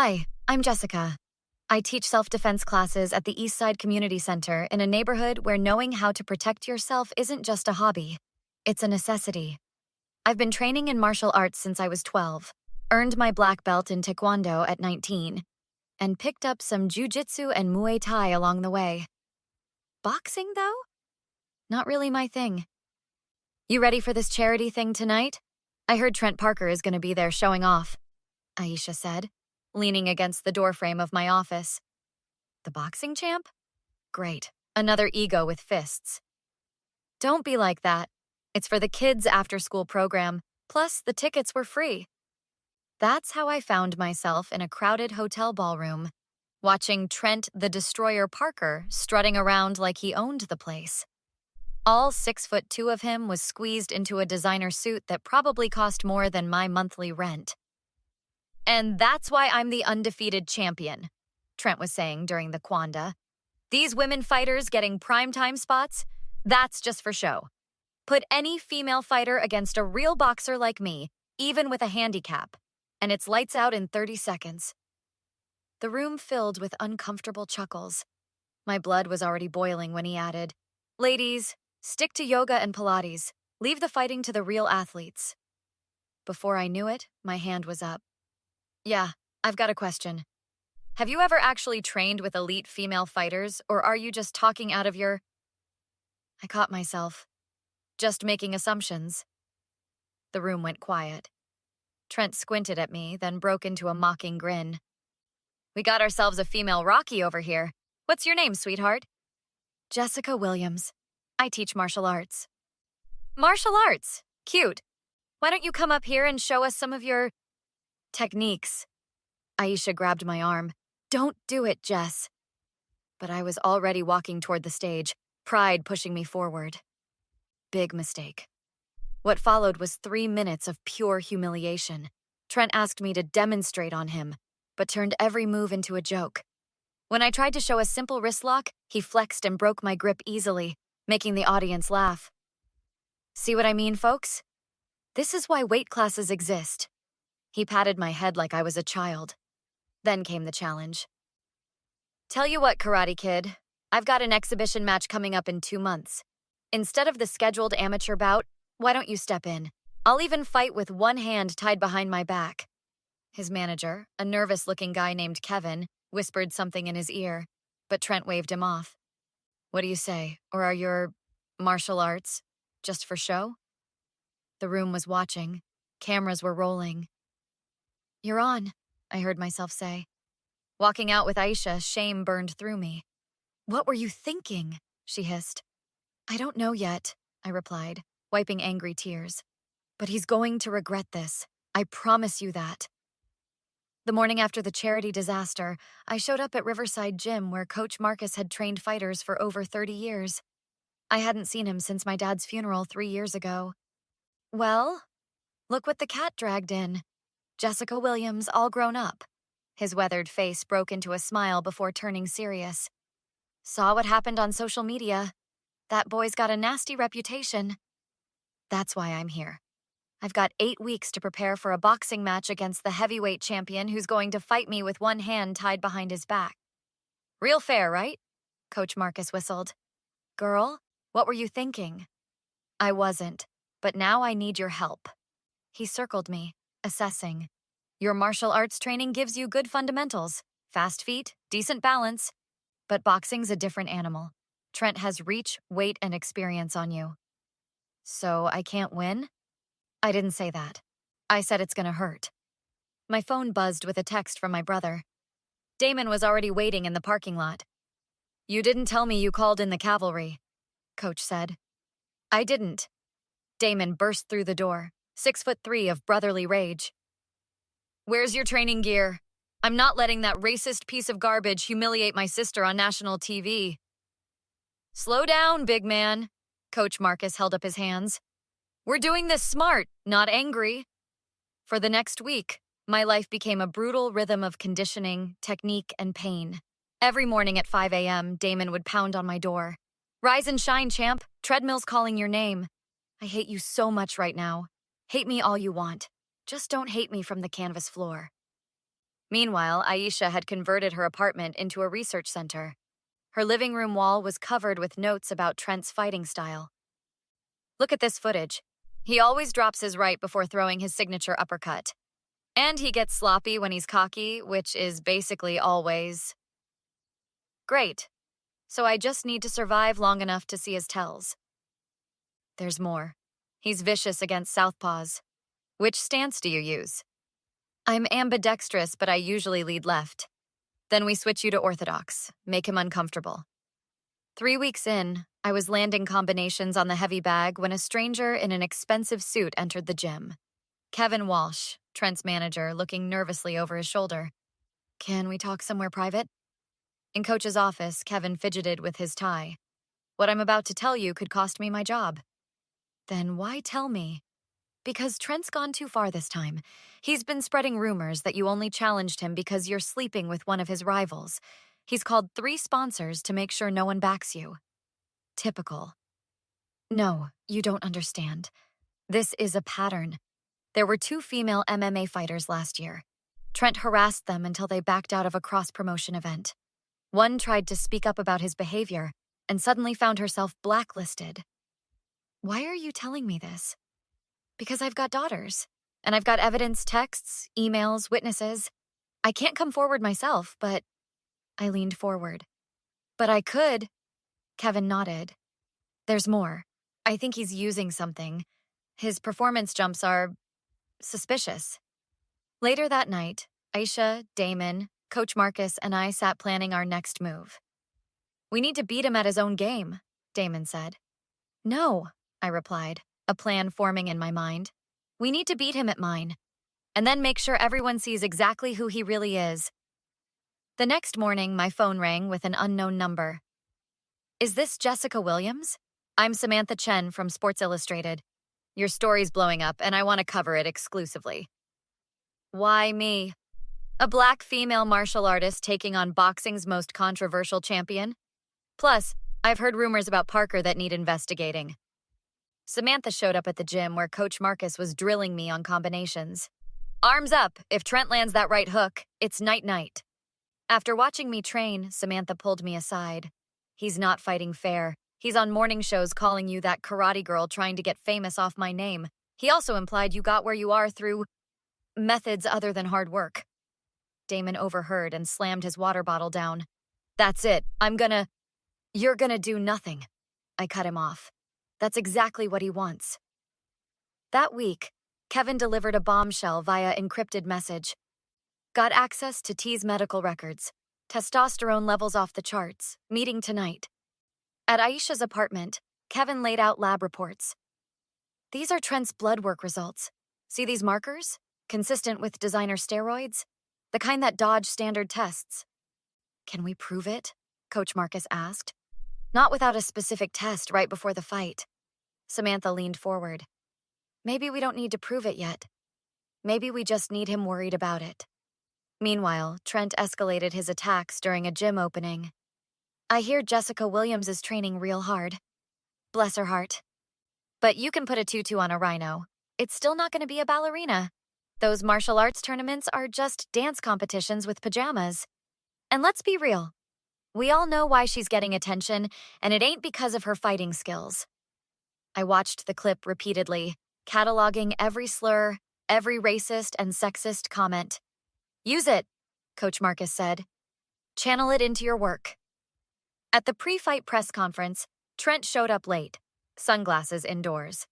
Hi, I'm Jessica. I teach self-defense classes at the Eastside Community Center in a neighborhood where knowing how to protect yourself isn't just a hobby, it's a necessity. I've been training in martial arts since I was 12, earned my black belt in Taekwondo at 19, and picked up some Jiu-Jitsu and Muay Thai along the way. Boxing, though? Not really my thing. You ready for this charity thing tonight? I heard Trent Parker is going to be there showing off, Aisha said, leaning against the doorframe of my office. The boxing champ? Great. Another ego with fists. Don't be like that. It's for the kids' after-school program, plus the tickets were free. That's how I found myself in a crowded hotel ballroom, watching Trent the Destroyer Parker strutting around like he owned the place. All 6'2" of him was squeezed into a designer suit that probably cost more than my monthly rent. And that's why I'm the undefeated champion, Trent was saying during the Kwanda. These women fighters getting primetime spots, that's just for show. Put any female fighter against a real boxer like me, even with a handicap, and it's lights out in 30 seconds. The room filled with uncomfortable chuckles. My blood was already boiling when he added, "Ladies, stick to yoga and Pilates. Leave the fighting to the real athletes." Before I knew it, my hand was up. Yeah, I've got a question. Have you ever actually trained with elite female fighters, or are you just talking out of your... I caught myself. Just making assumptions. The room went quiet. Trent squinted at me, then broke into a mocking grin. We got ourselves a female Rocky over here. What's your name, sweetheart? Jessica Williams. I teach martial arts. Martial arts? Cute. Why don't you come up here and show us some of your... techniques? Aisha grabbed my arm. Don't do it, Jess. But I was already walking toward the stage, pride pushing me forward. Big mistake. What followed was 3 minutes of pure humiliation. Trent asked me to demonstrate on him, but turned every move into a joke. When I tried to show a simple wrist lock, he flexed and broke my grip easily, making the audience laugh. See what I mean, folks? This is why weight classes exist. He patted my head like I was a child. Then came the challenge. Tell you what, Karate Kid, I've got an exhibition match coming up in 2 months. Instead of the scheduled amateur bout, why don't you step in? I'll even fight with one hand tied behind my back. His manager, a nervous-looking guy named Kevin, whispered something in his ear, but Trent waved him off. What do you say, or are your martial arts just for show? The room was watching. Cameras were rolling. You're on, I heard myself say. Walking out with Aisha, shame burned through me. What were you thinking? She hissed. I don't know yet, I replied, wiping angry tears. But he's going to regret this. I promise you that. The morning after the charity disaster, I showed up at Riverside Gym where Coach Marcus had trained fighters for over 30 years. I hadn't seen him since my dad's funeral 3 years ago. Well, look what the cat dragged in. Jessica Williams, all grown up. His weathered face broke into a smile before turning serious. Saw what happened on social media. That boy's got a nasty reputation. That's why I'm here. I've got 8 weeks to prepare for a boxing match against the heavyweight champion who's going to fight me with one hand tied behind his back. Real fair, right? Coach Marcus whistled. Girl, what were you thinking? I wasn't, but now I need your help. He circled me, assessing. Your martial arts training gives you good fundamentals, fast feet, decent balance, but boxing's a different animal. Trent has reach, weight, and experience on you. So I can't win? I didn't say that. I said it's gonna hurt. My phone buzzed with a text from my brother. Damon was already waiting in the parking lot. You didn't tell me you called in the cavalry, Coach said. I didn't. Damon burst through the door, 6'3" of brotherly rage. Where's your training gear? I'm not letting that racist piece of garbage humiliate my sister on national TV. Slow down, big man. Coach Marcus held up his hands. We're doing this smart, not angry. For the next week, my life became a brutal rhythm of conditioning, technique, and pain. Every morning at 5 a.m., Damon would pound on my door. Rise and shine, champ. Treadmill's calling your name. I hate you so much right now. Hate me all you want. Just don't hate me from the canvas floor. Meanwhile, Aisha had converted her apartment into a research center. Her living room wall was covered with notes about Trent's fighting style. Look at this footage. He always drops his right before throwing his signature uppercut. And he gets sloppy when he's cocky, which is basically always. Great. So I just need to survive long enough to see his tells. There's more. He's vicious against southpaws. Which stance do you use? I'm ambidextrous, but I usually lead left. Then we switch you to orthodox, make him uncomfortable. 3 weeks in, I was landing combinations on the heavy bag when a stranger in an expensive suit entered the gym. Kevin Walsh, Trent's manager, looking nervously over his shoulder. Can we talk somewhere private? In Coach's office, Kevin fidgeted with his tie. What I'm about to tell you could cost me my job. Then why tell me? Because Trent's gone too far this time. He's been spreading rumors that you only challenged him because you're sleeping with one of his rivals. He's called 3 sponsors to make sure no one backs you. Typical. No, you don't understand. This is a pattern. There were 2 female MMA fighters last year. Trent harassed them until they backed out of a cross-promotion event. One tried to speak up about his behavior and suddenly found herself blacklisted. Why are you telling me this? Because I've got daughters, and I've got evidence, texts, emails, witnesses. I can't come forward myself, but I leaned forward. But I could. Kevin nodded. There's more. I think he's using something. His performance jumps are suspicious. Later that night, Aisha, Damon, Coach Marcus, and I sat planning our next move. We need to beat him at his own game, Damon said. No, I replied, a plan forming in my mind. We need to beat him at mine, and then make sure everyone sees exactly who he really is. The next morning, my phone rang with an unknown number. Is this Jessica Williams? I'm Samantha Chen from Sports Illustrated. Your story's blowing up, and I want to cover it exclusively. Why me? A black female martial artist taking on boxing's most controversial champion? Plus, I've heard rumors about Parker that need investigating. Samantha showed up at the gym where Coach Marcus was drilling me on combinations. Arms up, if Trent lands that right hook, it's night-night. After watching me train, Samantha pulled me aside. He's not fighting fair. He's on morning shows calling you that karate girl trying to get famous off my name. He also implied you got where you are through methods other than hard work. Damon overheard and slammed his water bottle down. That's it. You're gonna do nothing. I cut him off. That's exactly what he wants. That week, Kevin delivered a bombshell via encrypted message. Got access to T's medical records. Testosterone levels off the charts. Meeting tonight. At Aisha's apartment, Kevin laid out lab reports. These are Trent's blood work results. See these markers? Consistent with designer steroids? The kind that dodge standard tests. Can we prove it? Coach Marcus asked. Not without a specific test right before the fight. Samantha leaned forward. Maybe we don't need to prove it yet. Maybe we just need him worried about it. Meanwhile, Trent escalated his attacks during a gym opening. I hear Jessica Williams is training real hard. Bless her heart. But you can put a tutu on a rhino. It's still not going to be a ballerina. Those martial arts tournaments are just dance competitions with pajamas. And let's be real. We all know why she's getting attention, and it ain't because of her fighting skills. I watched the clip repeatedly, cataloging every slur, every racist and sexist comment. Use it, Coach Marcus said. Channel it into your work. At the pre-fight press conference, Trent showed up late, sunglasses indoors.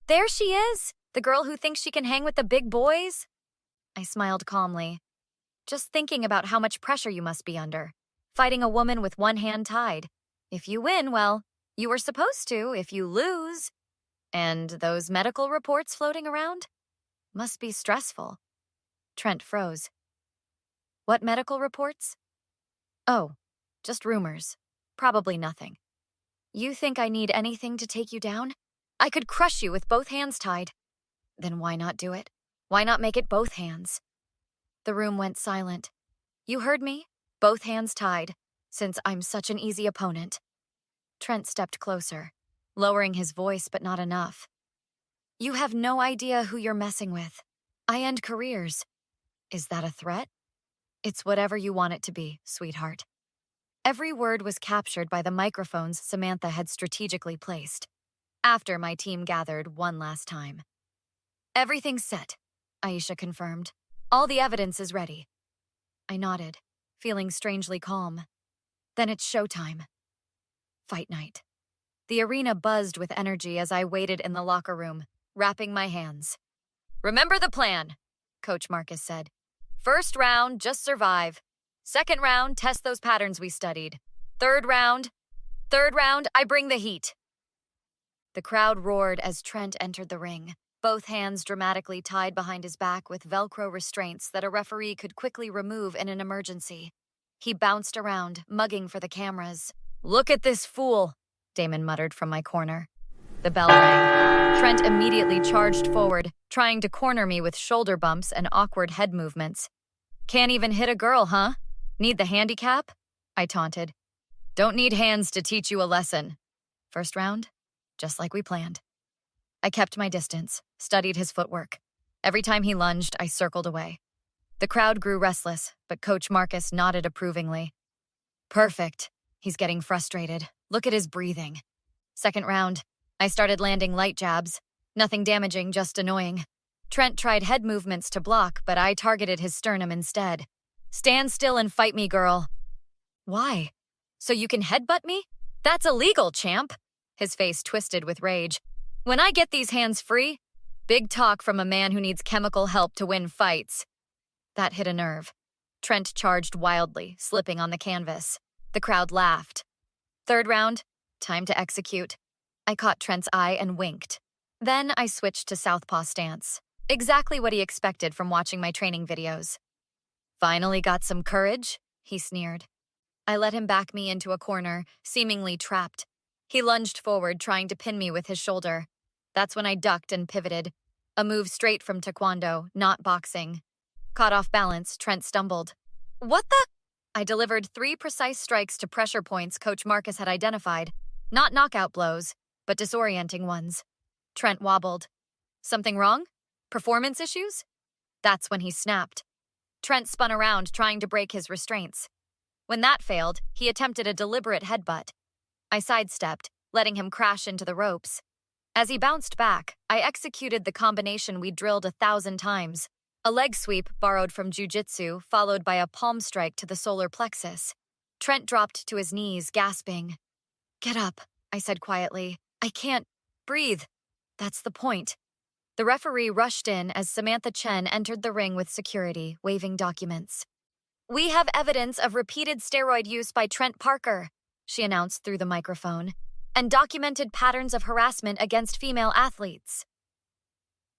There she is, the girl who thinks she can hang with the big boys. I smiled calmly. Just thinking about how much pressure you must be under, fighting a woman with one hand tied. If you win, well, you were supposed to. If you lose, and those medical reports floating around, must be stressful. Trent froze. What medical reports? Oh, just rumors. Probably nothing. You think I need anything to take you down? I could crush you with both hands tied. Then why not do it? Why not make it both hands? The room went silent. You heard me? Both hands tied, since I'm such an easy opponent. Trent stepped closer, lowering his voice but not enough. You have no idea who you're messing with. I end careers. Is that a threat? It's whatever you want it to be, sweetheart. Every word was captured by the microphones Samantha had strategically placed. After my team gathered one last time. Everything's set, Aisha confirmed. All the evidence is ready. I nodded, feeling strangely calm. Then it's showtime. Fight night. The arena buzzed with energy as I waited in the locker room, wrapping my hands. Remember the plan, Coach Marcus said. First round, just survive. Second round, test those patterns we studied. Third round, I bring the heat. The crowd roared as Trent entered the ring, both hands dramatically tied behind his back with Velcro restraints that a referee could quickly remove in an emergency. He bounced around, mugging for the cameras. Look at this fool, Damon muttered from my corner. The bell rang. Trent immediately charged forward, trying to corner me with shoulder bumps and awkward head movements. Can't even hit a girl, huh? Need the handicap? I taunted. Don't need hands to teach you a lesson. First round, just like we planned. I kept my distance, studied his footwork. Every time he lunged, I circled away. The crowd grew restless, but Coach Marcus nodded approvingly. Perfect. He's getting frustrated. Look at his breathing. Second round, I started landing light jabs. Nothing damaging, just annoying. Trent tried head movements to block, but I targeted his sternum instead. Stand still and fight me, girl. Why? So you can headbutt me? That's illegal, champ. His face twisted with rage. When I get these hands free, big talk from a man who needs chemical help to win fights. That hit a nerve. Trent charged wildly, slipping on the canvas. The crowd laughed. Third round, time to execute. I caught Trent's eye and winked. Then I switched to southpaw stance. Exactly what he expected from watching my training videos. Finally got some courage? He sneered. I let him back me into a corner, seemingly trapped. He lunged forward, trying to pin me with his shoulder. That's when I ducked and pivoted. A move straight from taekwondo, not boxing. Caught off balance, Trent stumbled. What the? I delivered 3 precise strikes to pressure points Coach Marcus had identified. Not knockout blows, but disorienting ones. Trent wobbled. Something wrong? Performance issues? That's when he snapped. Trent spun around, trying to break his restraints. When that failed, he attempted a deliberate headbutt. I sidestepped, letting him crash into the ropes. As he bounced back, I executed the combination we drilled 1,000 times. A leg sweep borrowed from jiu-jitsu, followed by a palm strike to the solar plexus. Trent dropped to his knees, gasping. Get up, I said quietly. I can't breathe. That's the point. The referee rushed in as Samantha Chen entered the ring with security, waving documents. We have evidence of repeated steroid use by Trent Parker, she announced through the microphone, and documented patterns of harassment against female athletes.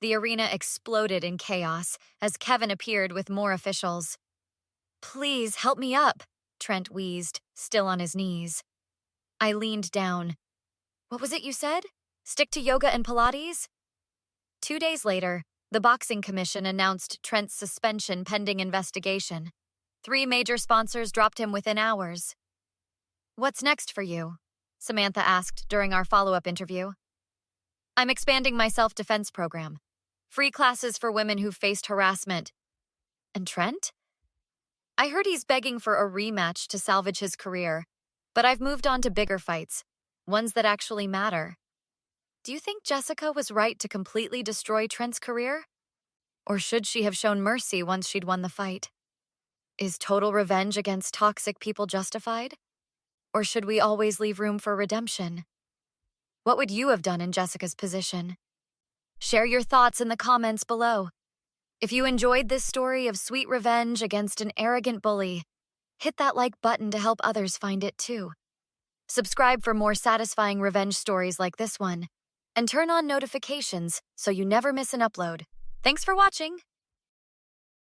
The arena exploded in chaos as Kevin appeared with more officials. Please help me up, Trent wheezed, still on his knees. I leaned down. What was it you said? Stick to yoga and Pilates? 2 days later, the Boxing Commission announced Trent's suspension pending investigation. 3 major sponsors dropped him within hours. What's next for you? Samantha asked during our follow-up interview. I'm expanding my self-defense program. Free classes for women who've faced harassment. And Trent? I heard he's begging for a rematch to salvage his career, but I've moved on to bigger fights, ones that actually matter. Do you think Jessica was right to completely destroy Trent's career? Or should she have shown mercy once she'd won the fight? Is total revenge against toxic people justified? Or should we always leave room for redemption? What would you have done in Jessica's position? Share your thoughts in the comments below. If you enjoyed this story of sweet revenge against an arrogant bully, hit that like button to help others find it too. Subscribe for more satisfying revenge stories like this one, and turn on notifications so you never miss an upload. Thanks for watching!